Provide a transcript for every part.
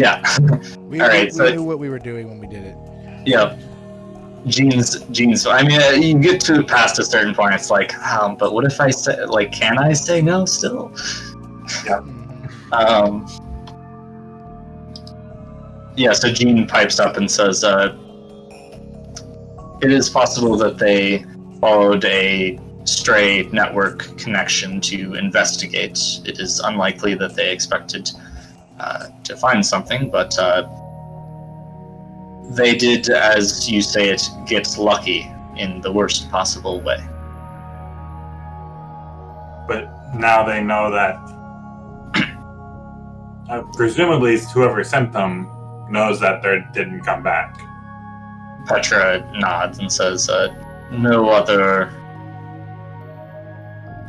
Yeah. We knew what we were doing when we did it. Yeah. Gene's. I mean, you get to past a certain point. It's like, but what if I say, like, can I say no still? Yeah. Yeah. So Gene pipes up and says, "It is possible that they followed a stray network connection to investigate. It is unlikely that they expected to find something, but." They did, as you say it, get lucky in the worst possible way. But now they know that presumably whoever sent them knows that they didn't come back. Petra nods and says, no other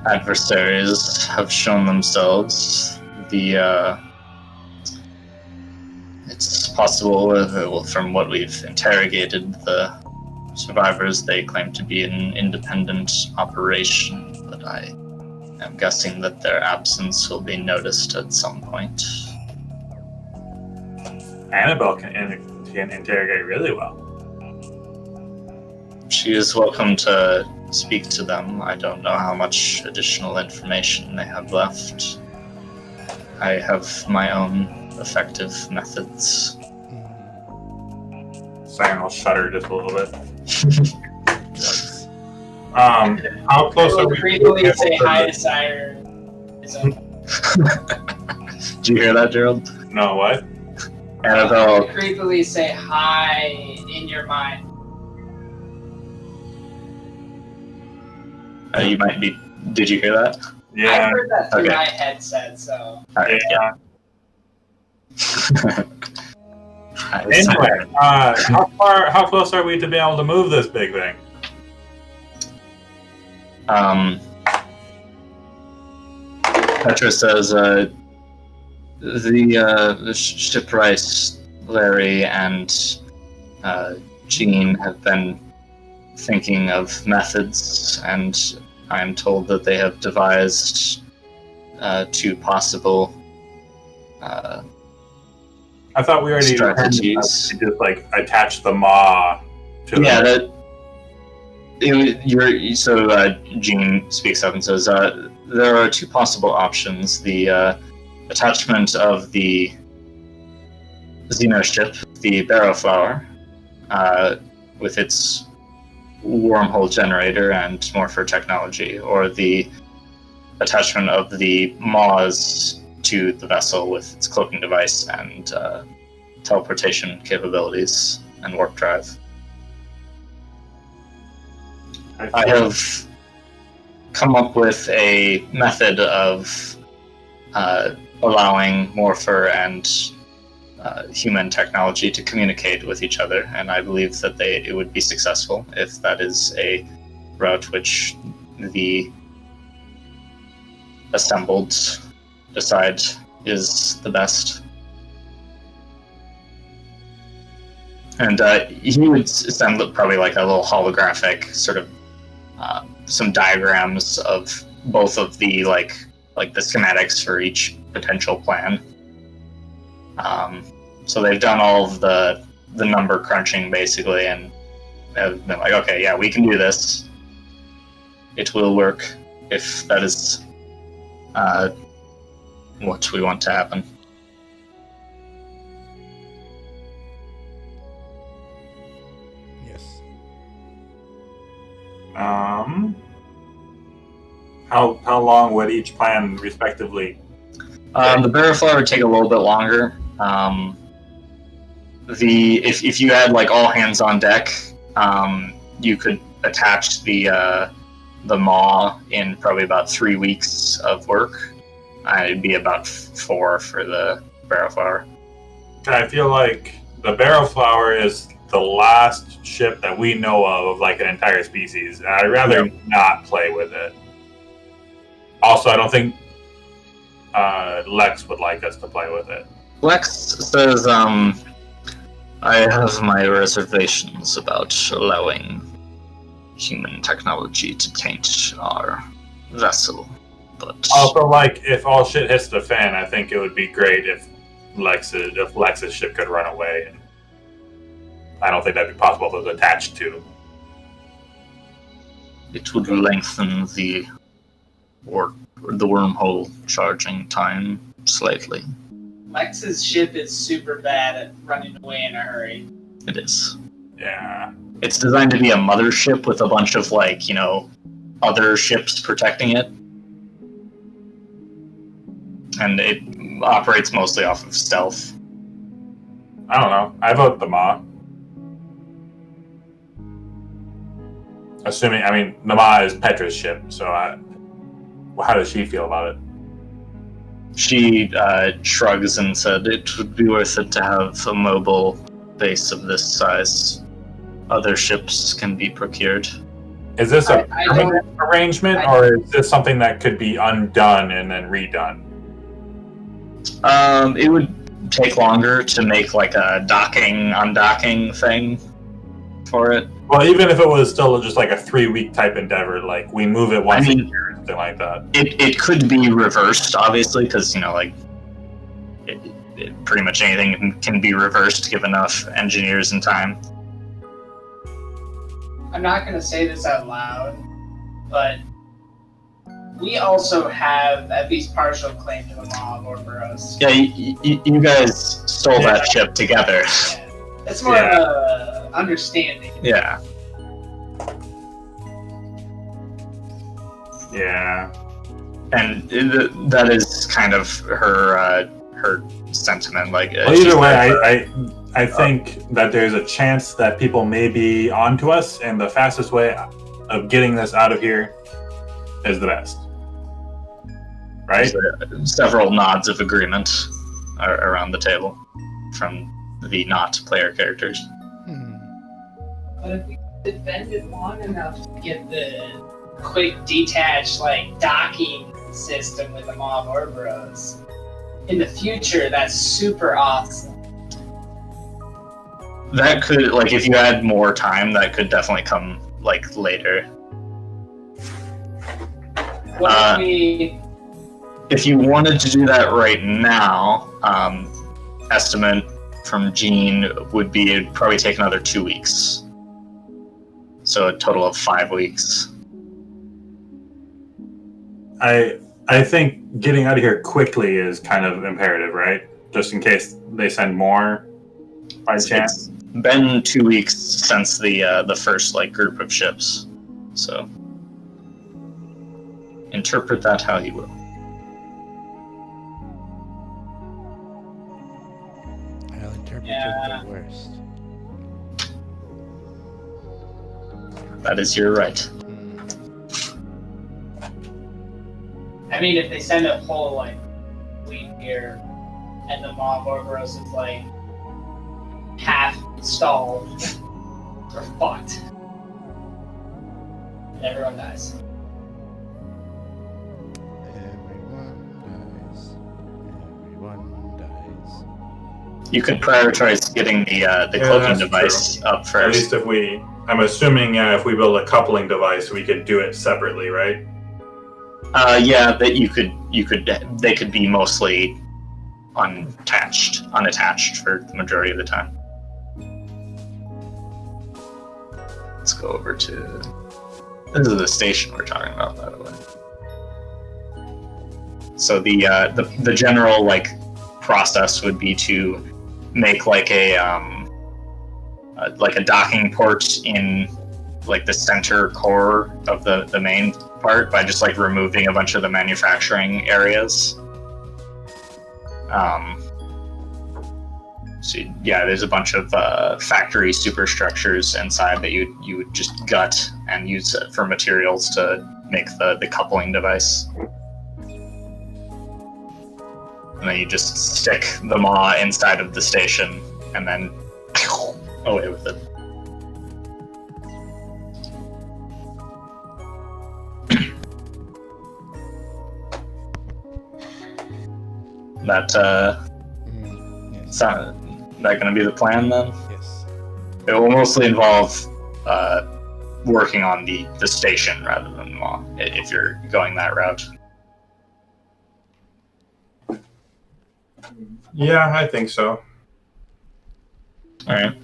adversaries have shown themselves. It's possible, from what we've interrogated the survivors, they claim to be an independent operation, but I am guessing that their absence will be noticed at some point. Annabelle can interrogate really well. She is welcome to speak to them. I don't know how much additional information they have left. I have my own effective methods. Sam will shudder just a little bit. How close are we? Creepily say hi to Sire. Did you hear that, Gerald? No, what? Annabelle. Creepily say hi in your mind. You might be. Did you hear that? Yeah. I heard that through Okay. my headset, so. Alright, Yeah. yeah. Anyway, how close are we to be able to move this big thing? Petra says, the shipwright, Larry, and Jean have been thinking of methods, and I'm told that they have devised two possible I thought we already strategies. to just like attach the maw to Yeah, Jean speaks up and says, there are two possible options. The attachment of the Xenoship, the Barrowflower, with its wormhole generator and morpher technology, or the attachment of the maws to the vessel with its cloaking device and teleportation capabilities and warp drive. I have come up with a method of allowing morpher and human technology to communicate with each other, and I believe that it would be successful if that is a route which the assembled decide is the best. And he would send probably like a little holographic sort of some diagrams of both of the like the schematics for each potential plan. So they've done all of the number crunching basically, and have been like, okay, yeah, we can do this. It will work if that is what we want to happen. Yes. How long would each plan respectively? The Barrowflower would take a little bit longer. If you had like all hands on deck, you could attach the maw in probably about 3 weeks of work. It'd be about 4 for the Barrowflower. I feel like the Barrowflower is the last ship that we know of like an entire species. I'd rather not play with it. Also, I don't think Lex would like us to play with it. Lex says, I have my reservations about allowing human technology to taint our vessel. But also, like, if all shit hits the fan, I think it would be great if Lex's ship could run away. And I don't think that'd be possible if it was attached to. It would lengthen the wormhole charging time slightly. Lex's ship is super bad at running away in a hurry. It is. Yeah. It's designed to be a mothership with a bunch of, like, you know, other ships protecting it. And it operates mostly off of stealth. I don't know. I vote the Maw. Assuming, I mean, the Maw is Petra's ship, so how does she feel about it? She shrugs and said it would be worth it to have a mobile base of this size. Other ships can be procured. Is this a I permanent arrangement, or is this something that could be undone and then redone? It would take longer to make like a undocking thing for it. Well, even if it was still just like a 3-week type endeavor, like we move it once a year or something like that. It could be reversed, obviously, because, you know, like, pretty much anything can be reversed given enough engineers and time. I'm not going to say this out loud, but we also have at least partial claim to the Maw of Orboros. Yeah, you guys stole that ship together. Yeah. It's more of a understanding. Yeah. Yeah. And that is kind of her sentiment. Like, well, either way, I think that there's a chance that people may be onto us, and the fastest way of getting this out of here is the best. Right? Several nods of agreement around the table from the not player characters. But if we defended long enough to get the quick detached, like, docking system with the Maw of Orboros, in the future, that's super awesome. That could, like, if you had more time, that could definitely come, like, later. What if we... If you wanted to do that right now, estimate from Gene would be it'd probably take another 2 weeks. So a total of 5 weeks. I think getting out of here quickly is kind of imperative, right? Just in case they send more by chance. It's been 2 weeks since the first, like, group of ships. So interpret that how you will. I'll interpret it the worst. That is your right. I mean, if they send a whole, like, fleet here, and the Maw of Orboros is, like, half stalled, we're fucked. And everyone dies. Everyone dies. You could prioritize getting the cloaking device up At first. least I'm assuming if we build a coupling device, we could do it separately, right? Yeah, that they could be mostly unattached for the majority of the time. Let's go over to... This is the station we're talking about, by the way. So the general, like, process would be to make like a docking port in, like, the center core of the main part by just, like, removing a bunch of the manufacturing areas. So yeah, there's a bunch of factory superstructures inside that you would just gut and use for materials to make the coupling device. And then you just stick the Maw inside of the station and then away with it. That Yes. that gonna be the plan then? Yes. It will mostly involve working on the station rather than the Maw, if you're going that route. Yeah, I think so. All right.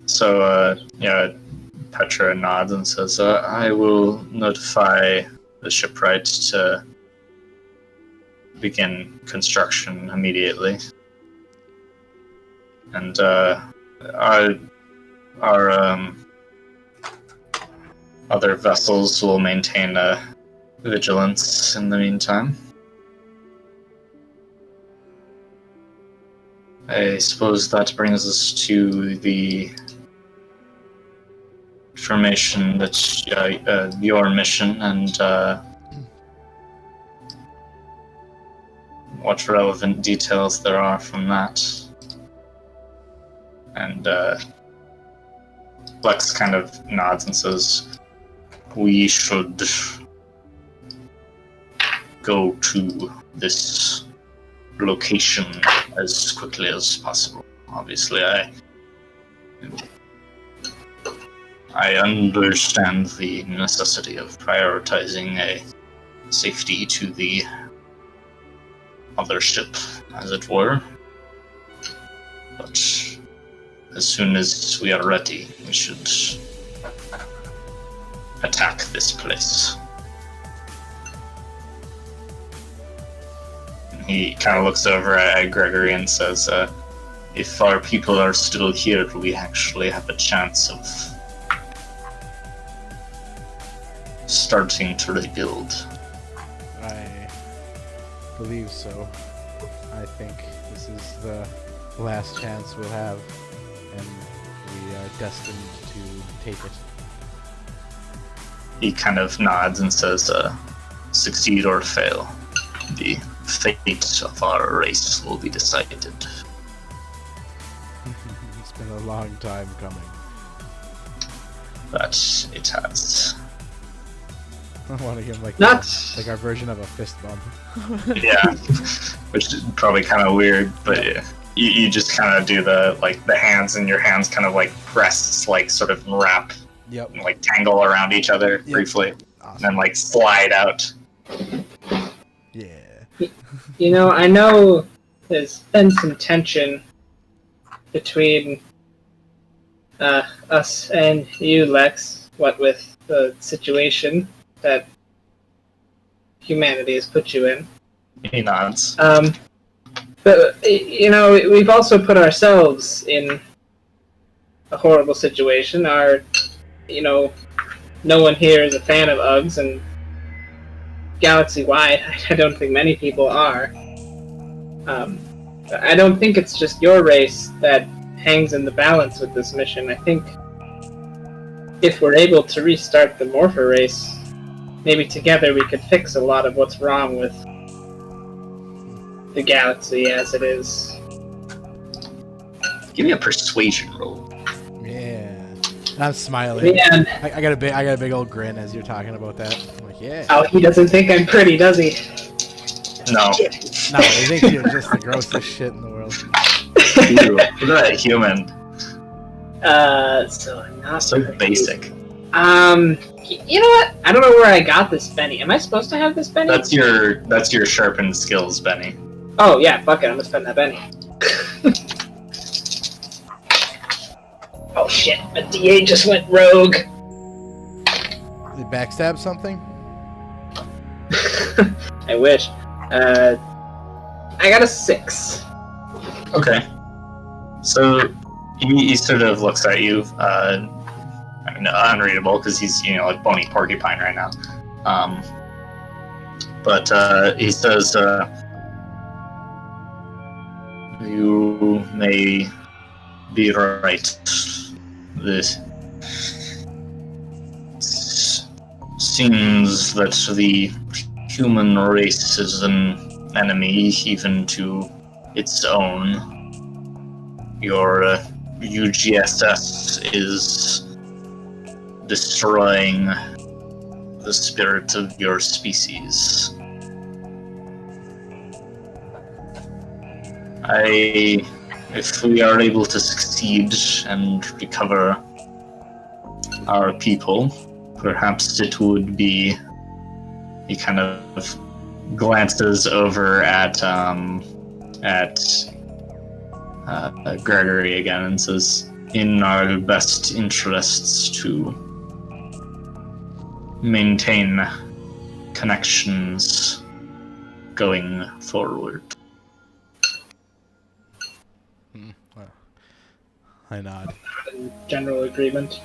So, yeah, Petra nods and says, I will notify the shipwright to begin construction immediately. And our other vessels will maintain vigilance in the meantime. I suppose that brings us to the information that your mission and what relevant details there are from that. And Lex kind of nods and says, we should go to this location as quickly as possible. Obviously, I understand the necessity of prioritizing a safety to the other ship, as it were. But as soon as we are ready, we should attack this place. He kind of looks over at Gregory and says, if our people are still here, we actually have a chance of starting to rebuild. I believe so. I think this is the last chance we'll have, and we are destined to take it. He kind of nods and says, succeed or fail. The fate of our race will be decided. It's been a long time coming. But it has. I want to give him like our version of a fist bump. Yeah, which is probably kind of weird, but yeah. You just kind of do the hands, and your hands kind of like press, like sort of wrap, Yep. and, like tangle around each other briefly, Awesome. and then like slide out. Yeah. You know, I know there's been some tension between us and you, Lex, what with the situation that humanity has put you in. He nods. But, you know, we've also put ourselves in a horrible situation. No one here is a fan of Uggs, and galaxy-wide, I don't think many people are. I don't think it's just your race that hangs in the balance with this mission. I think if we're able to restart the Morpher race, maybe together we could fix a lot of what's wrong with the galaxy as it is. Give me a persuasion roll. Yeah. I'm smiling. Man. I got a big old grin as you're talking about that. I'm like, yeah. Oh, he doesn't think I'm pretty, does he? No. No, he thinks you're just the grossest shit in the world. Ew, look at that human. So I'm not So pretty. basic. You know what? I don't know where I got this Benny. Am I supposed to have this Benny? That's your sharpened skills, Benny. Oh yeah, fuck it, I'm gonna spend that Benny. Oh shit, my DA just went rogue. Did he backstab something? I wish. I got a 6. Okay. So he sort of looks at you. Unreadable because he's like bony porcupine right now. But he says, "You may be right. This seems that the human race is an enemy even to its own. Your UGSS is destroying the spirit of your species. If we are able to succeed and recover our people, perhaps it would be," he kind of glances over at Gregory again and says, "In our best interests to maintain connections going forward." Well, I nod. In general agreement.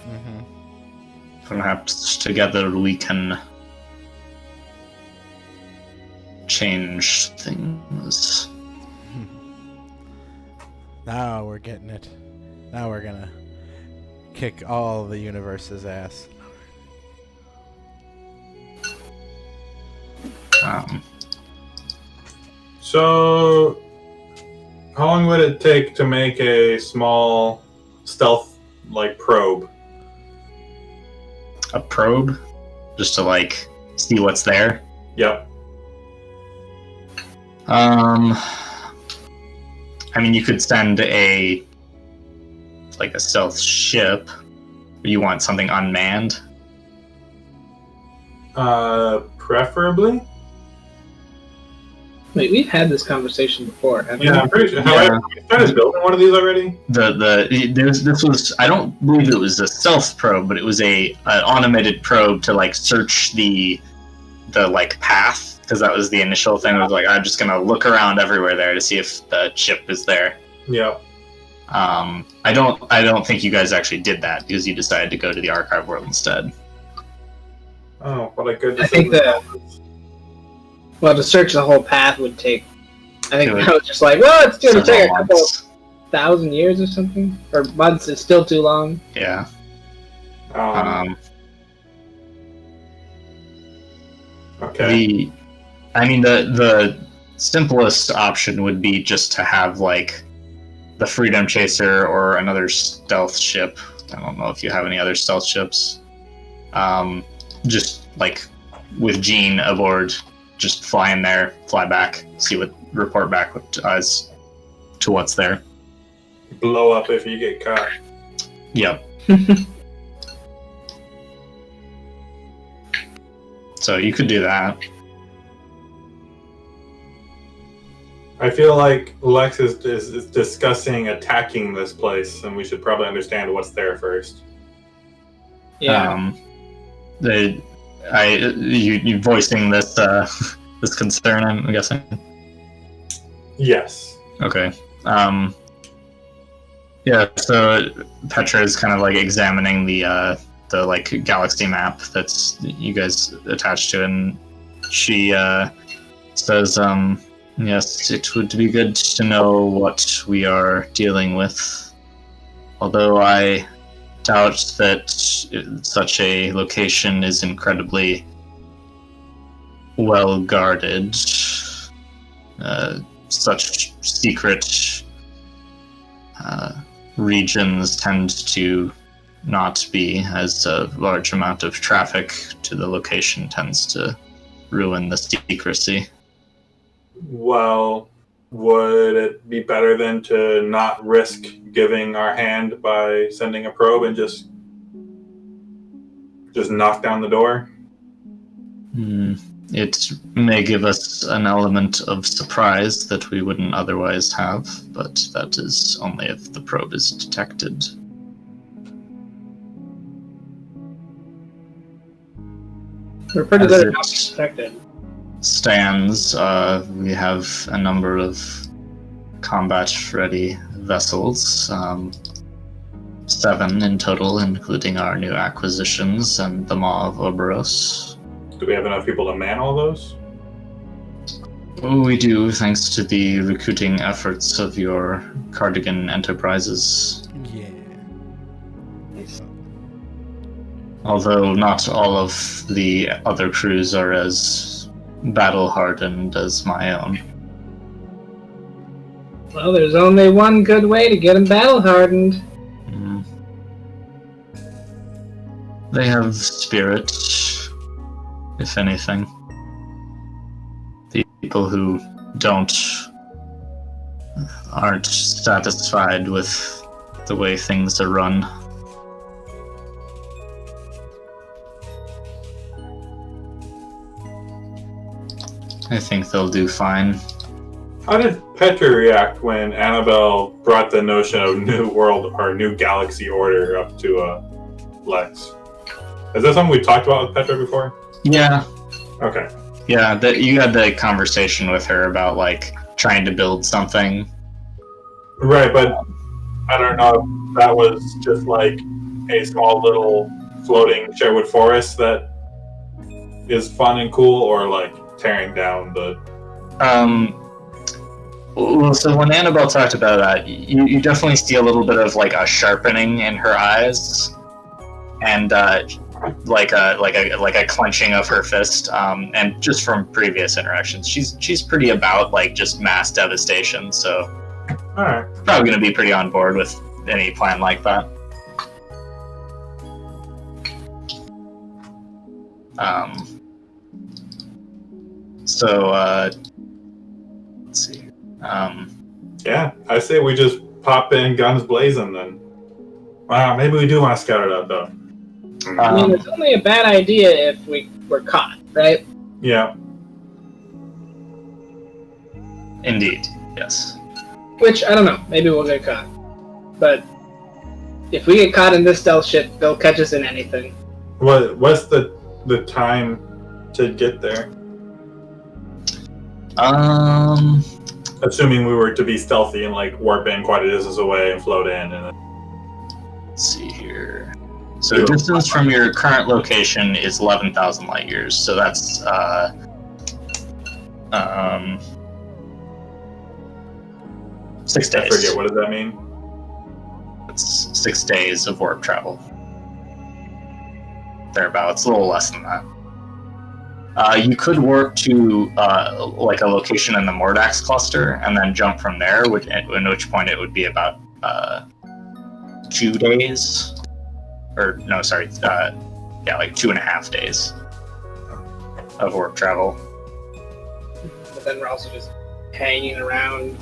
Perhaps together we can change things. Now we're getting it. Now we're gonna kick all the universe's ass. So, how long would it take to make a small stealth probe? A probe? Just to see what's there? Yep. I mean, you could send a stealth ship. You want something unmanned? Preferably. Wait, we've had this conversation before, haven't Yeah, I'm pretty sure. Have we started building one of these already? This was, I don't believe it was a stealth probe, but it was an automated probe to search the path, because that was the initial thing. It was I'm just gonna look around everywhere there to see if the ship is there. Yeah. I don't think you guys actually did that because you decided to go to the archive world instead. Oh, what a good I think to search the whole path would take. I think I was just well, it's gonna take a couple of 1,000 years or something, or months. It's still too long. Yeah. Okay. The simplest option would be just to have the Freedom Chaser or another stealth ship. I don't know if you have any other stealth ships. Just with Jean aboard, just fly in there, fly back, report back as to what's there. Blow up if you get caught. Yep. So you could do that. I feel like Lex is discussing attacking this place, and we should probably understand what's there first. Yeah. You voicing this this concern, I'm guessing. Yes. Okay. Yeah. So Petra is kind of examining the galaxy map that's you guys attached to, and she says, "Yes, it would be good to know what we are dealing with. Although I doubt that such a location is incredibly well guarded. Such secret regions tend to not be, as a large amount of traffic to the location tends to ruin the secrecy." Well, would it be better than to not risk giving our hand by sending a probe and just knock down the door? It may give us an element of surprise that we wouldn't otherwise have, but that is only if the probe is detected. We're pretty As good it at protected. stands, we have a number of combat-ready vessels, 7 in total, including our new acquisitions and the Maw of Oberos. Do we have enough people to man all those? We do, thanks to the recruiting efforts of your Cardigan Enterprises. Yeah. Although not all of the other crews are as battle-hardened as my own. Well, there's only one good way to get them battle-hardened. They have spirit, if anything. The people who aren't satisfied with the way things are run. I think they'll do fine. How did Petra react when Annabelle brought the notion of new world or new galaxy order up to Lex? Is that something we talked about with Petra before? Yeah, Okay. yeah. That you had the conversation with her about like trying to build something. Right, but I don't know if that was just like a small little floating Sherwood forest that is fun and cool, or like tearing down the. Well, so when Annabelle talked about that, you definitely see a little bit of like a sharpening in her eyes, and like a clenching of her fist. And just from previous interactions, she's pretty about like just mass devastation. So All right. probably going to be pretty on board with any plan like that. So let's see. Yeah, I say we just pop in guns blazing then. Wow, maybe we do want to scout it out though. I mean, it's only a bad idea if we were caught, right? Yeah. Indeed, yes. Which, I don't know, maybe we'll get caught. But if we get caught in this stealth shit, they'll catch us in anything. What's the time to get there? Assuming we were to be stealthy and like warp in quite a distance away and float in, and Let's see here. So distance from your current location is 11,000 light years. So that's 6 I days. forget what does that mean. It's 6 days of warp travel. Thereabouts, a little less than that. You could warp to like a location in the Mordax cluster and then jump from there, in which point it would be about 2 days. Or, no, sorry, like 2.5 days of warp travel. But then we're also just hanging around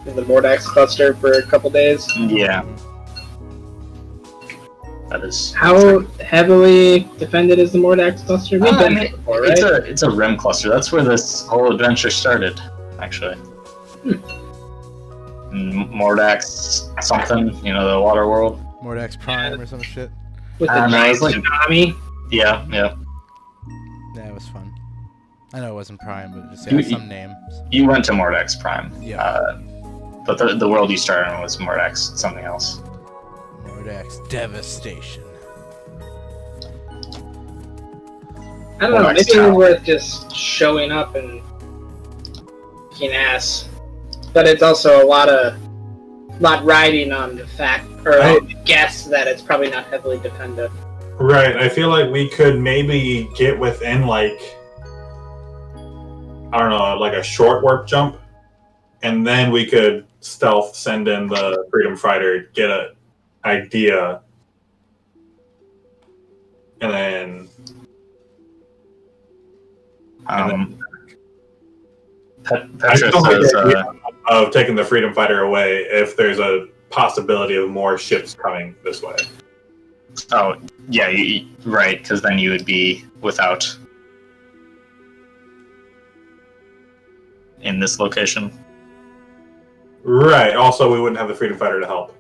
in the Mordax cluster for a couple days. Yeah. That is. How heavily defended is the Mordax cluster? We've been there before, right? It's a rim cluster. That's where this whole adventure started, actually. Mordax something, the water world. Mordax Prime or some shit. With the no, giant it's like- tsunami. Yeah. Yeah, it was fun. I know it wasn't Prime, but it just You- had some name. You went to Mordax Prime. Yeah. But the world you started in was Mordax something else. Mordax Devastation. I don't know, Mordax maybe Tower. it's worth just showing up and kicking ass. But it's also a lot riding on the fact, or Right. the guess that it's probably not heavily defended. Right. I feel like we could maybe get within like I don't know, like a short warp jump, and then we could stealth send in the Freedom Fighter, get an idea, and then I Petra just don't like says, the idea of taking the Freedom Fighter away if there's a possibility of more ships coming this way. oh, yeah, right, because then you would be without in this location. Right. Also, we wouldn't have the Freedom Fighter to help.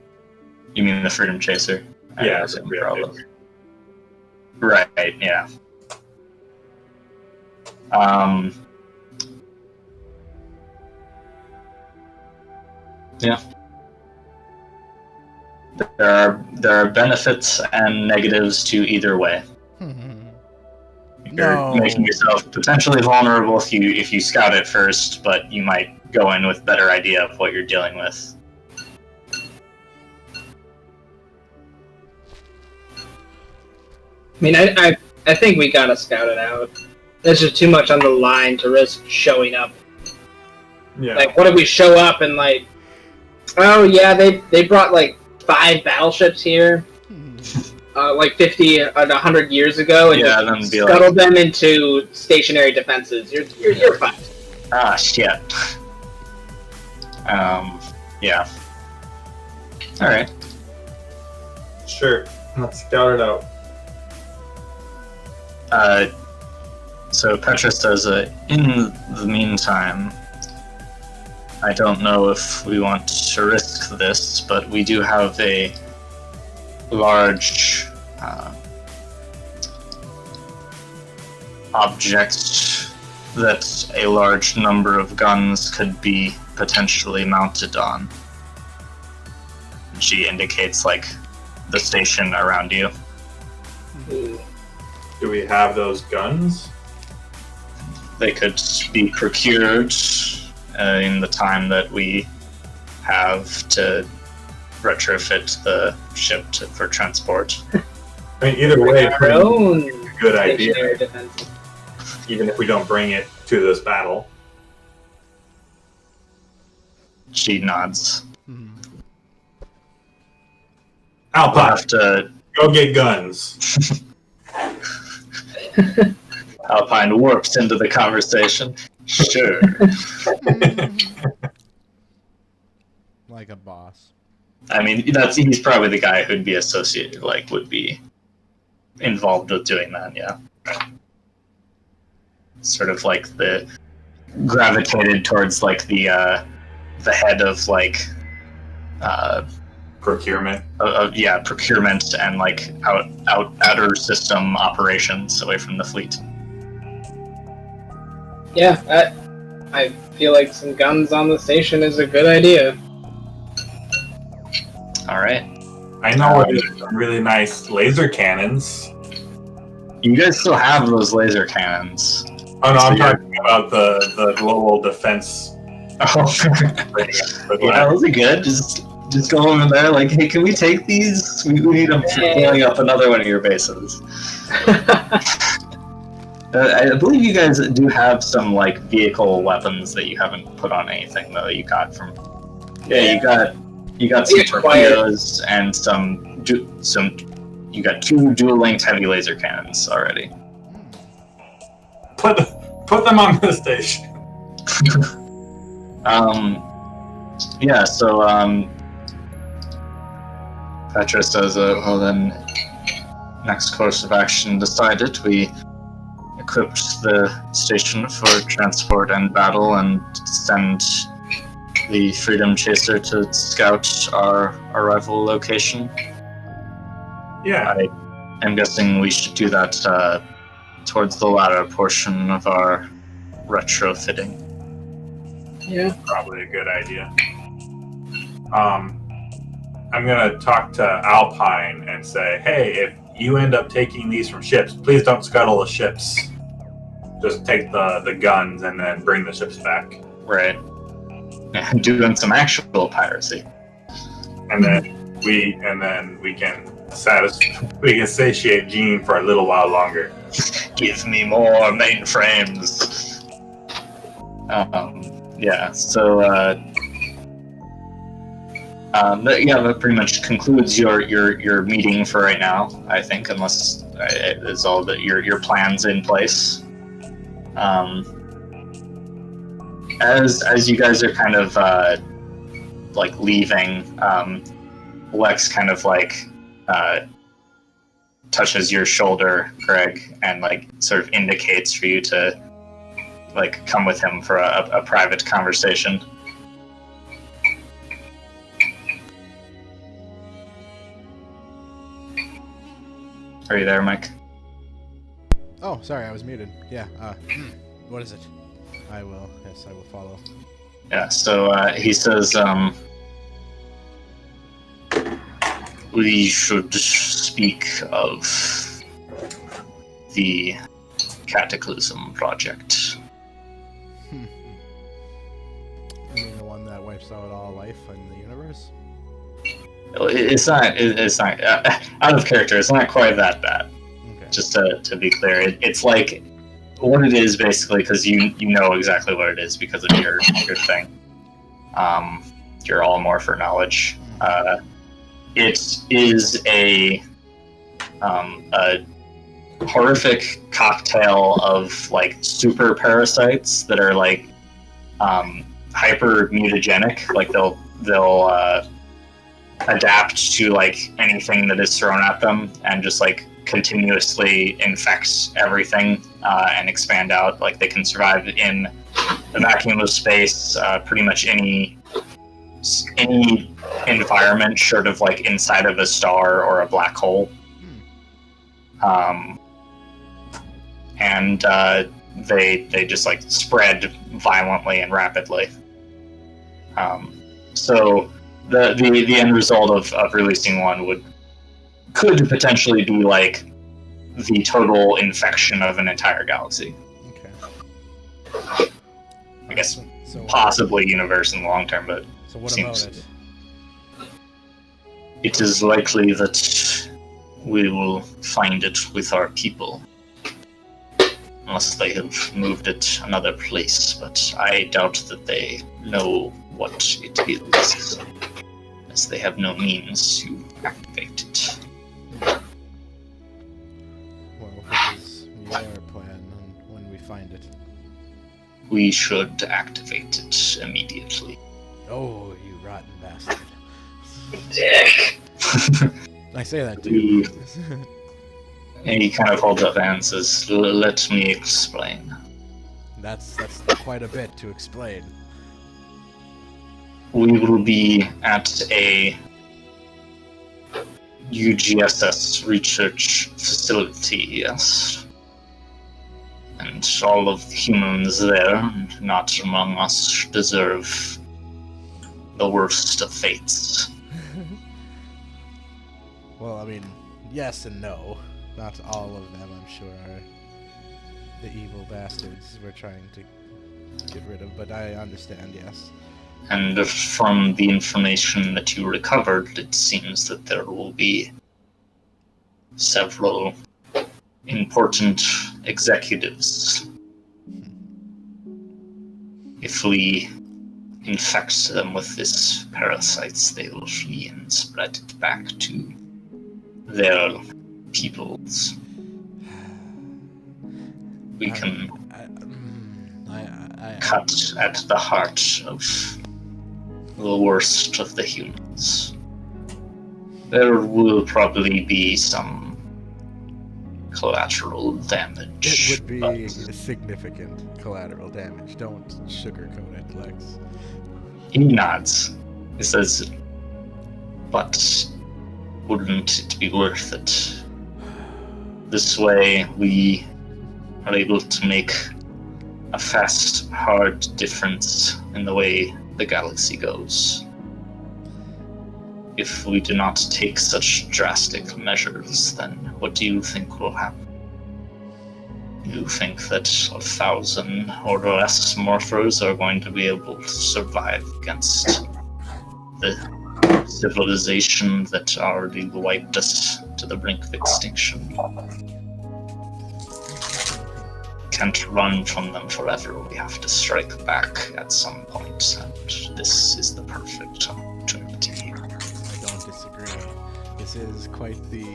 You mean the Freedom Chaser? Yeah, Same Freedom problem. Chaser. Right, yeah. Yeah. There are benefits and negatives to either way. You're No. making yourself potentially vulnerable if you scout it first, but you might go in with a better idea of what you're dealing with. I mean, I think we gotta scout it out. There's just too much on the line to risk showing up. Yeah. Like, what if we show up and like, oh yeah, they brought like 5 battleships here, like 50 and 100 years ago, and Yeah, just then be scuttled them into stationary defenses. You're fine. Ah, shit. Yeah. Alright. Sure. Let's scout it out. So Petra says, in the meantime, I don't know if we want to risk this, but we do have a large object that a large number of guns could be potentially mounted on. She indicates, like, the station around you. Do we have those guns? They could be procured in the time that we have to retrofit the ship for transport. I mean, either way, Our pretty own good idea, stationary defense. even if we don't bring it to this battle. She nods. Hmm. We'll Alpine, have to. go get guns. Alpine warps into the conversation. Sure. Like a boss. I mean, he's probably the guy who'd be associated, like, would be involved with doing that, yeah. Sort of like gravitated towards, like, the head of, like, Procurement. yeah, procurement and, like, outer system operations away from the fleet. Yeah, I feel like some guns on the station is a good idea. Alright. I know there's some really nice laser cannons. You guys still have those laser cannons. Oh no, I'm So talking about the global defense. Oh, yeah, those are good. Just go over there, like, hey, can we take these? We need them for blowing up another one of your bases. I believe you guys do have some, like, vehicle weapons that you haven't put on anything, though. You got from you got some torpedoes and some. You got 2 dual-linked heavy laser cannons already. Put them on the station. Yeah. So Petra says, well then, next course of action decided. We equipped the station for transport and battle and send the Freedom Chaser to scout our arrival location. Yeah. I am guessing we should do that towards the latter portion of our retrofitting. Yeah. Probably a good idea. I'm gonna talk to Alpine and say, hey, if you end up taking these from ships, please don't scuttle the ships. Just take the guns and then bring the ships back. Right. And doing some actual piracy. And then we can satiate Gene for a little while longer. Give me more mainframes. Yeah. So that pretty much concludes your meeting for right now. I think, unless is all that your plans in place. As you guys are kind of like leaving, Lex kind of like touches your shoulder, Greg, and like sort of indicates for you to like come with him for a private conversation. Are you there, Mike? Oh, sorry, I was muted. Yeah, what is it? I will follow. Yeah, so he says, we should speak of the Cataclysm Project. You mean the one that wipes out all life in the universe? It's not out of character. It's not quite that bad. Okay. Just to be clear, it's like what it is basically, because you know exactly what it is because of your thing. Your all more for knowledge. It is a horrific cocktail of like super parasites that are like hyper mutagenic. Like they'll adapt to like anything that is thrown at them and just like continuously infect everything and expand out. Like they can survive in the vacuum of space, pretty much any environment short of like inside of a star or a black hole. And they just like spread violently and rapidly. So the end result of releasing one could potentially be like the total infection of an entire galaxy. Okay. I guess So possibly universe in the long term, but So what seems about it? it is likely that we will find it with our people. Unless they have moved it another place, but I doubt that they know what it is, as they have no means to activate it. Well, what is your plan on when we find it? We should activate it immediately. Oh, you rotten bastard. Dick! I say that to you. And he kind of holds up and says, "Let me explain. That's quite a bit to explain. We will be at a UGSS research facility, yes. And all of the humans there, not among us, deserve the worst of fates." Well, I mean, yes and no. Not all of them, I'm sure, are the evil bastards we're trying to get rid of, but I understand, yes. And from the information that you recovered, it seems that there will be several important executives. If we infect them with this parasites, they will flee and spread it back to their peoples. We can cut at the heart of the worst of the humans. There will probably be some collateral damage. It would be significant collateral damage. Don't sugarcoat it, Lex. He nods. He says, "But wouldn't it be worth it? This way we are able to make a fast, hard difference in the way the galaxy goes. If we do not take such drastic measures, then what do you think will happen? You think that 1,000 or less morphers are going to be able to survive against the civilization that already wiped us to the brink of extinction? Can't run from them forever. We have to strike back at some point, and this is the perfect opportunity. I don't disagree. This is quite the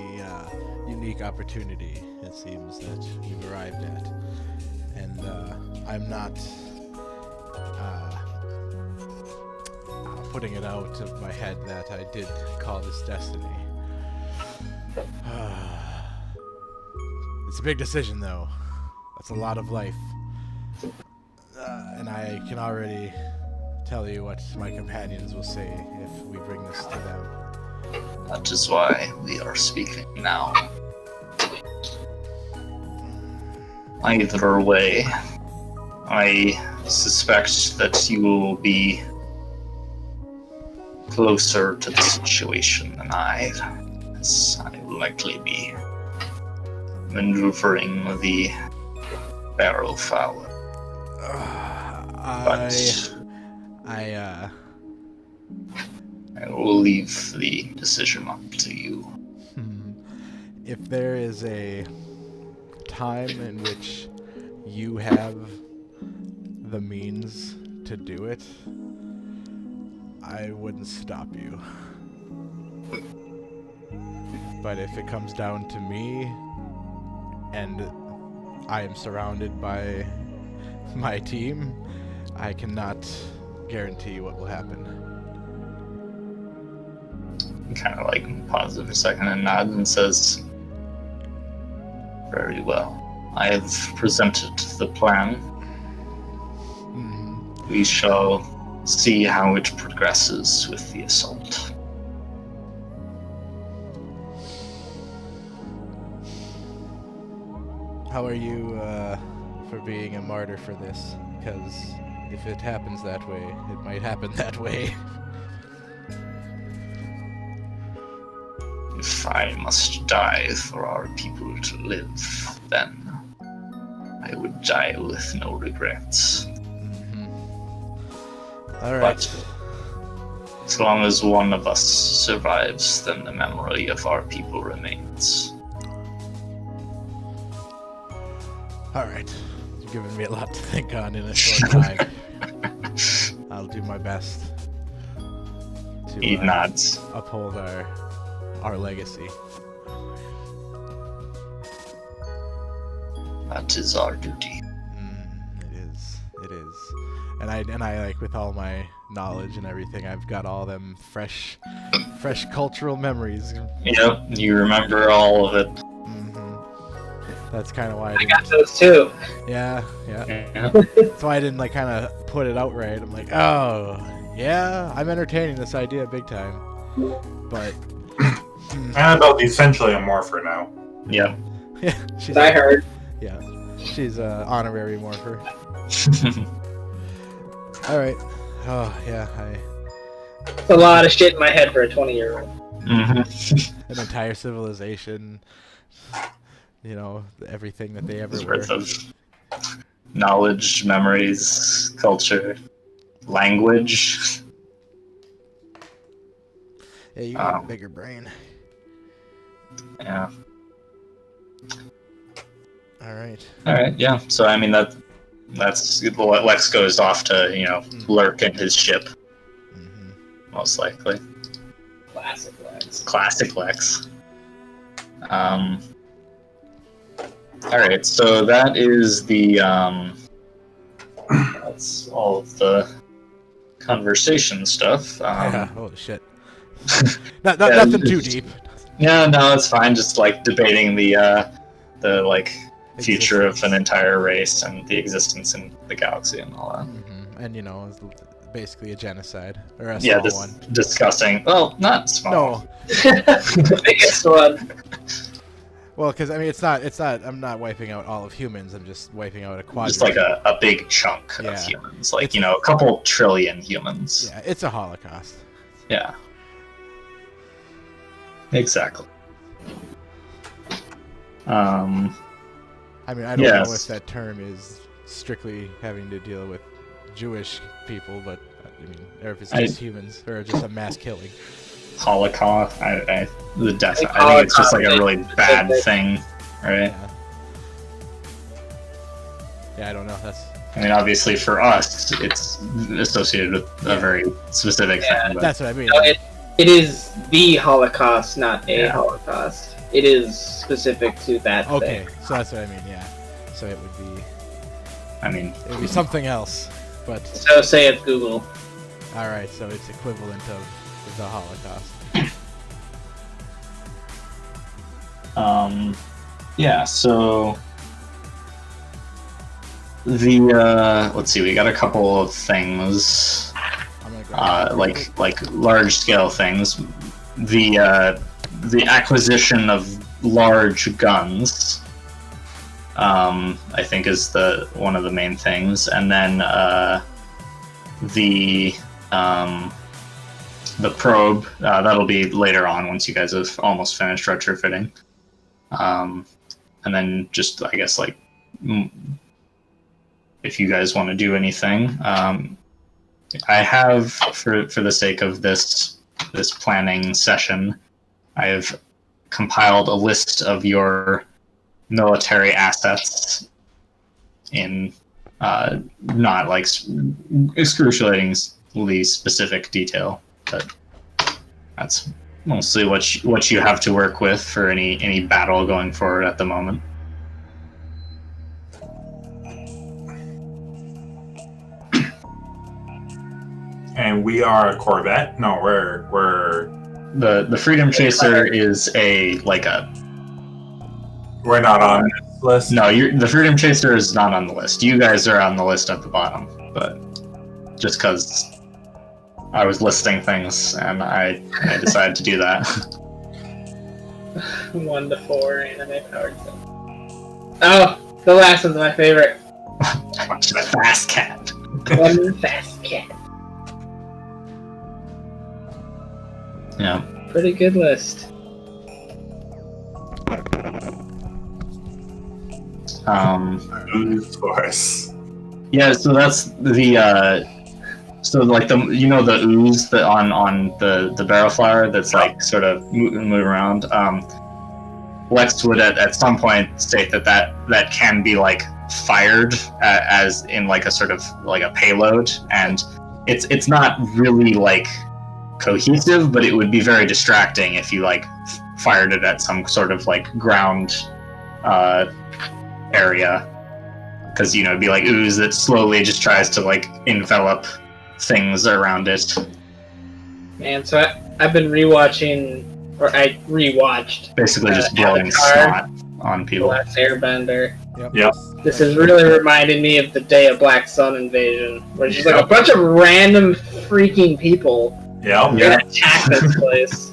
unique opportunity, it seems, that you've arrived at. And I'm not putting it out of my head that I did call this destiny. It's a big decision, though. That's a lot of life. And I can already tell you what my companions will say if we bring this to them. That is why we are speaking now. Either way, I suspect that you will be closer to the situation than I, as I will likely be maneuvering the barrel flower. I will leave the decision up to you. If there is a time in which you have the means to do it, I wouldn't stop you. But if it comes down to me, and I am surrounded by my team, I cannot guarantee what will happen. He kind of like pauses for a second and nods and says, Very well. I have presented the plan. Mhm. We shall see how it progresses with the assault. How are you for being a martyr for this? Because if it happens that way, it might happen that way. If I must die for our people to live, then I would die with no regrets. Mhm. All right. But as long as one of us survives, then the memory of our people remains. All right. You've given me a lot to think on in a short time. I'll do my best He to nods. uphold our legacy. That is our duty. It is. And I like, with all my knowledge and everything, I've got all them fresh cultural memories. Yep, you remember all of it. That's kind of why I got those too. Yeah. Yeah. That's why I didn't like kind of put it out right. I'm like, oh, yeah, I'm entertaining this idea big time. But Annabelle's essentially a morpher now. Yep. yeah, she's I heard. Yeah, she's honorary morpher. All right. Oh yeah, It's a lot of shit in my head for a 20-year-old. Mm-hmm. an entire civilization. You know, everything that they ever It's were. worth of knowledge, memories, culture, language. Yeah, you got a bigger brain. Yeah. All right. All right. Yeah. So I mean that's what Lex goes off to, lurk in his ship, Mm-hmm. most likely. Classic Lex. Classic Lex. All right. So that is the that's all of the conversation stuff. Yeah. Holy shit. Not yeah, nothing too deep. Yeah, no, it's fine. Just like debating the like future of an entire race and the existence in the galaxy and all that. Mm-hmm. And it's basically a genocide or a Yeah, small one. discussing. Well, not small. No. The biggest one. Well, because I mean, it's not. I'm not wiping out all of humans. I'm just wiping out a quadrant. Just like a big chunk Yeah. of humans, like a couple trillion humans. Yeah, it's a Holocaust. Yeah. Exactly. I mean, I don't Yes. know if that term is strictly having to deal with Jewish people, but I mean, or if it's just humans or just a mass killing. Holocaust. The death. Like I think it's just like a Holocaust, really bad thing, right? Yeah, I don't know. That's I mean, obviously for us, it's associated with a very specific thing. But that's what I mean. No, it is the Holocaust, not a Yeah. Holocaust. It is specific to that Okay, thing. so that's what I mean. Yeah, so it would be something else. But So say it's Google. all right, so it's equivalent of the Holocaust. Yeah. So the let's see, we got a couple of things. I'm gonna grab Like large scale things. The acquisition of large guns, I think, is one of the main things, and then the probe that'll be later on once you guys have almost finished retrofitting, and then just I guess like if you guys want to do anything. I have, for the sake of this planning session, I have compiled a list of your military assets in not like excruciatingly specific detail, but that's mostly what you have to work with for any battle going forward at the moment. And we are a Corvette? No, we're The Freedom Chaser is a We're not on this list. No, the Freedom Chaser is not on the list. You guys are on the list at the bottom, but just because I was listing things and I decided to do that. 1 to 4 anime powered. Oh, the last one's my favorite. Fast Cat. One Fast Cat. Yeah. Pretty good list. Ooze Force. Yeah, so that's the so like the the ooze that on the barrel flower that's like sort of moving around. Lex would at some point state that can be like fired as in like a sort of like a payload, and it's not really like cohesive, but it would be very distracting if you like fired it at some sort of like ground area, because it'd be like ooze that slowly just tries to like envelop things around it. Man, so I've been rewatching, or I rewatched Basically just blowing Avatar, snot on The people. Last Airbender. Yep. This is really reminding me of the Day of Black Sun invasion, where it's just like a bunch of random freaking people Yep. Yeah. that attack this place.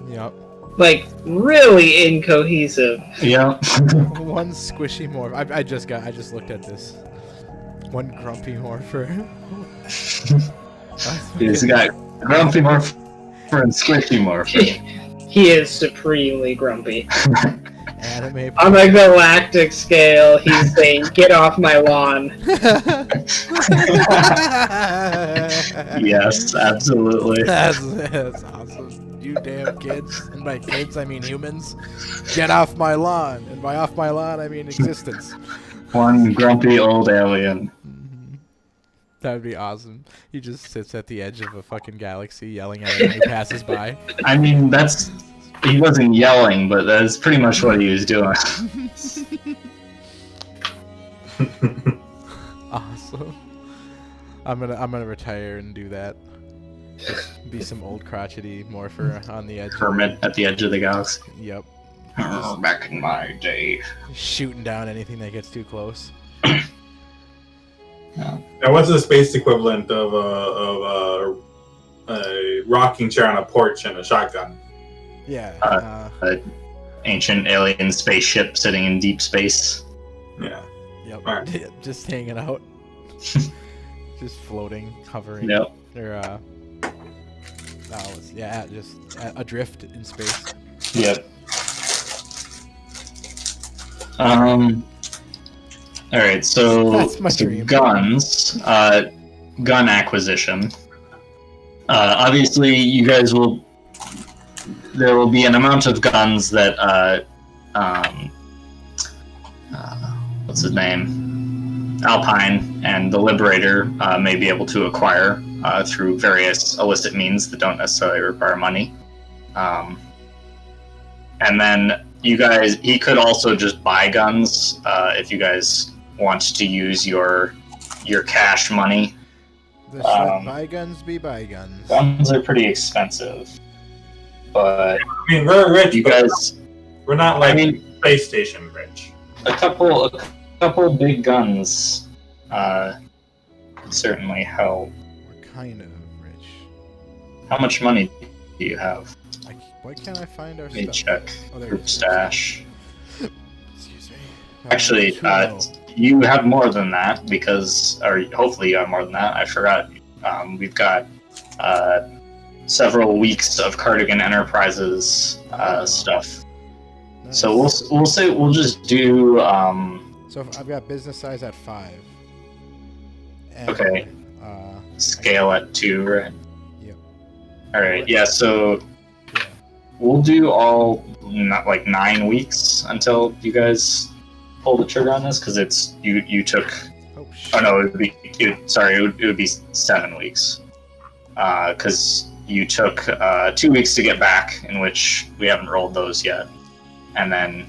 Yep. Like, really incohesive. Yeah. One squishy morph. I just looked at this. One grumpy morpher. He's got grumpy morpher and squishy morpher. He is supremely grumpy. Anime. On the galactic scale, he's saying, "Get off my lawn." Yes, absolutely. That's awesome. You damn kids. And by kids, I mean humans. Get off my lawn. And by off my lawn, I mean existence. One grumpy old alien. That would be awesome. He just sits at the edge of a fucking galaxy yelling at anyone who passes by. I mean, he wasn't yelling, but that's pretty much what he was doing. Awesome. I'm gonna retire and do that. Just be some old crotchety morpher on the edge. Hermit at the edge of the galaxy. Yep. Back in my day. Shooting down anything that gets too close. Now, what's the space equivalent of a rocking chair on a porch and a shotgun? Yeah. Ancient alien spaceship sitting in deep space. Yeah. Yep. Alright. Just hanging out. Just floating, hovering. Yep. Or just adrift in space. Yep. All right, so, That's my dream. Guns, gun acquisition. Obviously, you guys there will be an amount of guns that, what's his name? Alpine and the Liberator may be able to acquire through various illicit means that don't necessarily require money. And then he could also just buy guns if you guys want to use your cash money. Should byguns be byguns? Guns are pretty expensive, but I mean, we're rich. you guys, We're not like space station rich. a couple big guns could certainly help. We're kind of rich. How much money do you have? Why can't I find our Let me stuff? check. Oh, there it Group is. stash. Excuse me. Actually, Too low. you have more than that or hopefully you have more than that. I forgot. We've got several weeks of Cardigan Enterprises stuff. Nice. So we'll just do. So I've got business size at 5. And, Okay. Scale at 2, right? Yep. All right. Yeah. So Yeah. we'll do all not like 9 weeks until you guys pull the trigger on this, because it's you took. Oh shit. Oh no, it would be 7 weeks, because you took 2 weeks to get back, in which we haven't rolled those yet, and then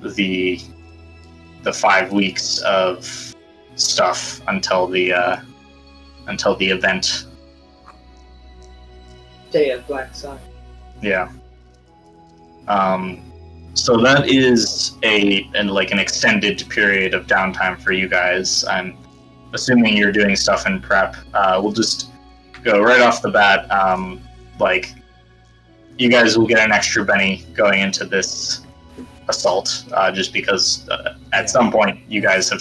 the 5 weeks of stuff until the event. Day of Black Sun. Yeah. So that is an extended period of downtime for you guys. I'm assuming you're doing stuff in prep. We'll just go right off the bat. You guys will get an extra Benny going into this assault, just because at some point you guys have